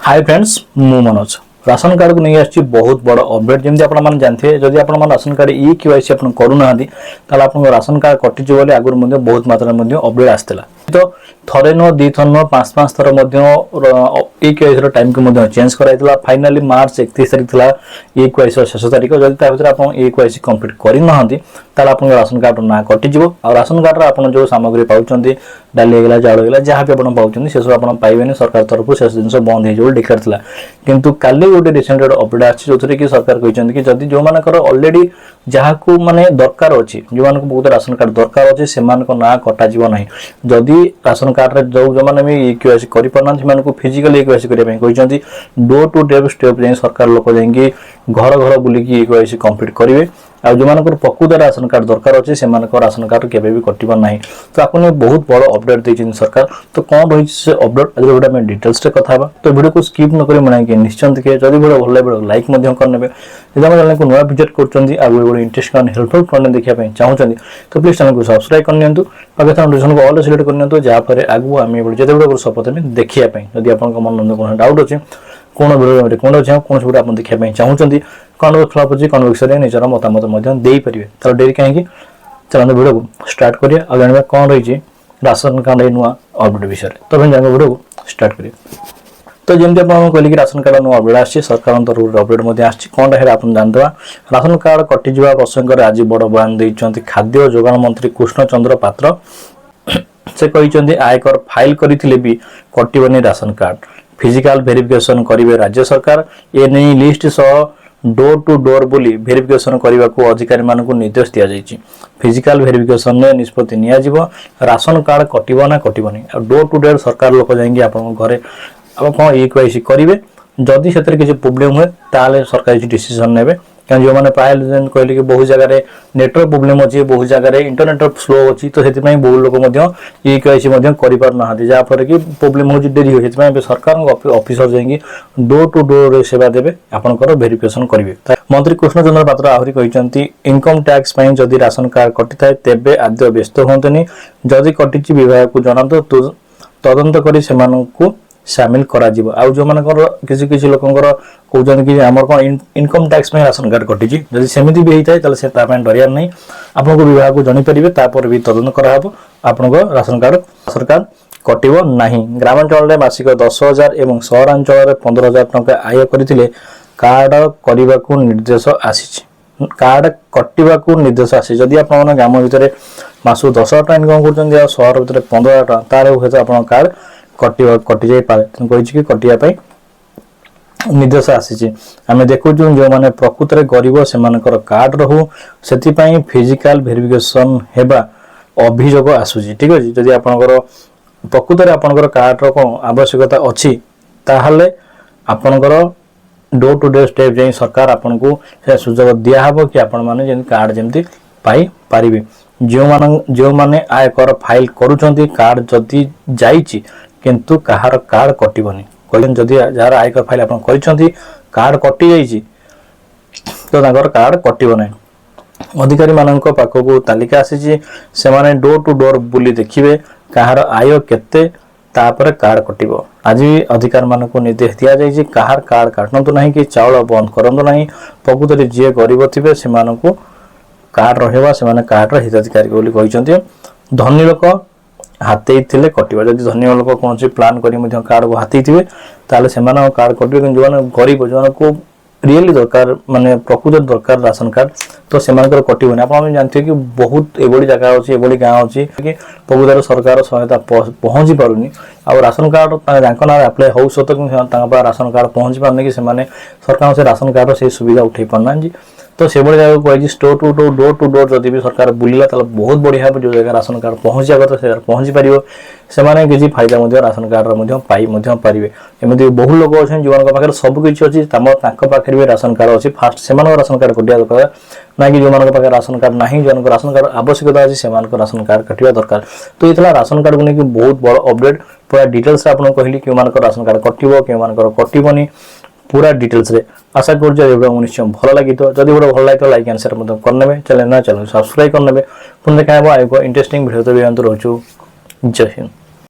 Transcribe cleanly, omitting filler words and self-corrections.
Hi friends मु Manoj ration card को नहीं आछि बहुत बड़ अपडेट जेमति आपण माने जानथे जदि आपण माने राशन कार्ड ई केवाईसी आपण करू नाहंती ताला आपण राशन कार्ड कटि जो बोले आगुर मध्ये बहुत मात्रा मध्ये अपडेट आस्तला तो थरे न दी थर न पांच पांच थर मध्ये ई केवाईसी रो टाइम को मध्ये चेंज कराइतला फाइनली मार्च 31 तारिख थला ई केवाईसी शेष तारिख जदि ता भीतर आपण ई केवाईसी कंप्लीट करि नाहंती ताला आपण राशन कार्ड ना कटि जिवो आ राशन कार्ड रा आपण जो सामग्री पाउचंती डाली गेला चाउल गेला जहां भी आपण पाउचंती से सब आपण पाइबेनी सरकार तरफ से जिंस बंद हे जो डिक्लेयर थला किंतु काली गोटे रिसेंट अपडेट आछि जोथरे कि सरकार कहचंती कि जदि जो मानकर ऑलरेडी जहा को माने दरकार अछि जो मान को बहुत राशन कार्ड दरकार अछि से मान को ना कटा जीव नाही जदि राशन कार्ड रे जो माने भी केवाईसी करि परना मान को फिजिकली केवाईसी करिया पय कहचंती डोर टू डोर स्टेप जे सरकार लोक जांगी घर घर बुली की केवाईसी कंप्लीट करिवे आ जो मानकर प्रकृत राशन कार्ड दरकार अछि से मानकर राशन कार्ड केबे भी कटिबा नाही तो आपने बहुत बड़ अपडेट दैछिन सरकार तो कोन रहि से अपडेट आज गोटा में डिटेल्स रे कथा बा तो वीडियो को स्किप न करी मनाई के निश्चित के जदि वीडियो भल लागे लाइक मध्य करनेबे जदि हम चैनल को नया विजिट करचंदी आ video interesting and helpful content देखिया पय चाहउचंदी तो प्लीज चैनल को सब्सक्राइब करनियंतु अगर नोटिफिकेशन को ऑल सिलेक्ट करनियंतु जा पर आगु आमे जदि वीडियो सपोर्ट में देखिया पय जदि आपन को मन में कोन डाउट अछि कोन वीडियो में कोन अछि कोन वीडियो आपन देखिया पय चाहउचंदी कौन फ्लॉप अछि कौन विषय निजर मतामत मध्य देई परिबे तो डेरी काहे चलो वीडियो को स्टार्ट करिया आ जानबा कोन रही छी राशन कार्ड नुआ अपडेट विषय तो हम जान वीडियो को स्टार्ट करिया तो जेमति आपण कहली कि राशन कार्ड नुआ अपडेट आछि सरकार तरफ अपडेट मध्ये आछि कोन है आपण जानदवा राशन कार्ड कटि जिवा प्रसंग रे आज बड़ बयान दैछंती खाद्य जोगान मंत्री कृष्ण चंद्र पात्र से कहिसंती आयकर फाइल करिथिले भी कटिबनी राशन कार्ड फिजिकल वेरिफिकेशन करिवे राज्य सरकार ए नै लिस्ट सह डोर टू डोर बोली वेरिफिकेशन करने को अधिकारी मानक निर्देश दिया जाइए फिजिकल वेरिफिकेशन में निष्पत्ति निया जीवो राशन कार्ड कटिबो ना कटिबोनी डोर टू डोर सरकार लोक जाएंगे आपन घरे अब कौन ई केवाईसी करेंगे जदि से किसी प्रोब्लेम हुए ताले सरकार डिसीजन नेबे क्या जो मैंने प्राय कहले कि बहुत जगह नेटवर्क प्रोब्लेम अच्छी बहुत जगह इंटरनेट स्लो अच्छी तो से बहुत लोग ई केवाईसी कर पार ना जहाँफल कि प्रोब्लेम हो डेरी हो सरकार ऑफिसर जाएंगे डोर टू डोर सेवा देवे आपंकर वेरिफिकेशन करेंगे मंत्री कृष्ण चंद्र पात्र आहरी कहते इनकम टैक्स जदि राशन कार्ड कटि थाए तेबे आद्य व्यस्त हुंतनी जदि कटि विभाग को जनातो तदंत करी सेमानकु शामिल करा जीवो आ जो मानकर किसी किसी लोकंकर कहउछन कि हमर कोन इनकम टैक्स में राशन कार्ड कटि जी जदि सेमिति भी हेइताय तले से ता डरियार नहीं आपनको विभाग को जणी परिबे तापर भी तदंत करा हबो आपनको राशन कार्ड सरकार कटिबो नाही ग्रामांचल रे मासिक 10,000 एवं शहरांचल रे 15,000 टंका आय करिथिले कार्ड करिबा को निर्देश आसीछि कार्ड कटिबा को निर्देश आसी जदि आपन ग्राम भितरे मासु 10,000 टका इनकम करछन या शहर भितरे 15,000 टका तारे हेतु आपन कार्ड कटि जाई पारे कहि कि कटिया पई निर्देश आसी आमे देखु जो माने प्रकृत रे गरीब से मानकर कार्ड रहू सेति पई फिजिकल वेरिफिकेशन हेबा अभियोग आसुजी ठीक अछि जदि आपनकर प्रकृत रे आपनकर कार्ड रो को आवश्यकता अछि ताहले आपनकर डोर टू डोर स्टेप जे सरकार आपनको से सुযোগ दिया हबो कि आपन माने जे कार्ड जेमति पाई पारिबे जो माने आयकर फाइल करूचंती कार्ड जदि जाईची किंतु कहार कार्ड कटिबनी कहलेन जदि जार आयकर फाइल आपन करिसंती कार्ड कटि जाईची तो ताकर कार्ड कटिबो नै अधिकारी मानक पाखको तालिका आसीची से माने डोर टू डोर बुली देखिबे कहार आय केते तापर कार्ड कटिबो आज अधिकारी मानक निर्देश दिया जाईची कहार कार्ड काटनतो नाही कि चावल बंद करंतो नाही प्रकृतरे जे गरीब थिबे से मानक कार्ड रहेबा से माने कार्ड र हिताधिकारी बोली कहिसंती धनी लोक हाथी थिले कटिबा जदि धनी लोक कोन से प्लान करी मध्ये कार्ड को हाथी थिबे ताले से माने कार्ड कटिबे कि जो माने गरीब जो को रियली दरकार माने प्रकृत दरकार राशन कार्ड तो से मानकर कटिबो नै आपण जानथि कि बहुत एबोली जगह अछि एबोली गांव अछि कि प्रकृत सरकार सहायता पहुंची पारुनी आ राशन कार्ड तांको ना अप्लाई हो सत कि तांका पर राशन कार्ड पहुंची पारने कि से माने सरकार से राशन कार्ड से सुविधा उठै पड़ना जी तो से बड़ी जगह कहि store to door to door जदि भी सरकार बुलिला त बहुत बढ़िया जो जगह राशन कार्ड पहुंचा गत से पहुंची परियो से माने किछि फायदा मध्ये राशन कार्ड र मध्ये पाई मध्ये परिबे एमति बहुत लोग अछन जीवन पाखर सब किछि अछि तांको पाखर भी राशन कार्ड अछि फास्ट से मानो राशन कार्ड कटिया दरकार ना कि जो मानक पाखर राशन कार्ड नाही जन राशन कार्ड आवश्यकता अछि से मानक राशन कार्ड कटिया दरकार तो इतला राशन कार्ड को नै कि बहुत बड़ अपडेट पूरा डिटेल्स आपन कहली कि मानक राशन कार्ड कटिबो कि मानक कटिबोनी पूरा डिटेल्स रे आशा कर जे वीडियो निश्चय भल लागि तो जदि वीडियो भल लागि तो लाइक एंड शेयर मत करनेबे चैनल सब्सक्राइब करनेबे पुन देखाबो आइको इंटरेस्टिंग वीडियो तो भी अंतर होछु जय हिंद।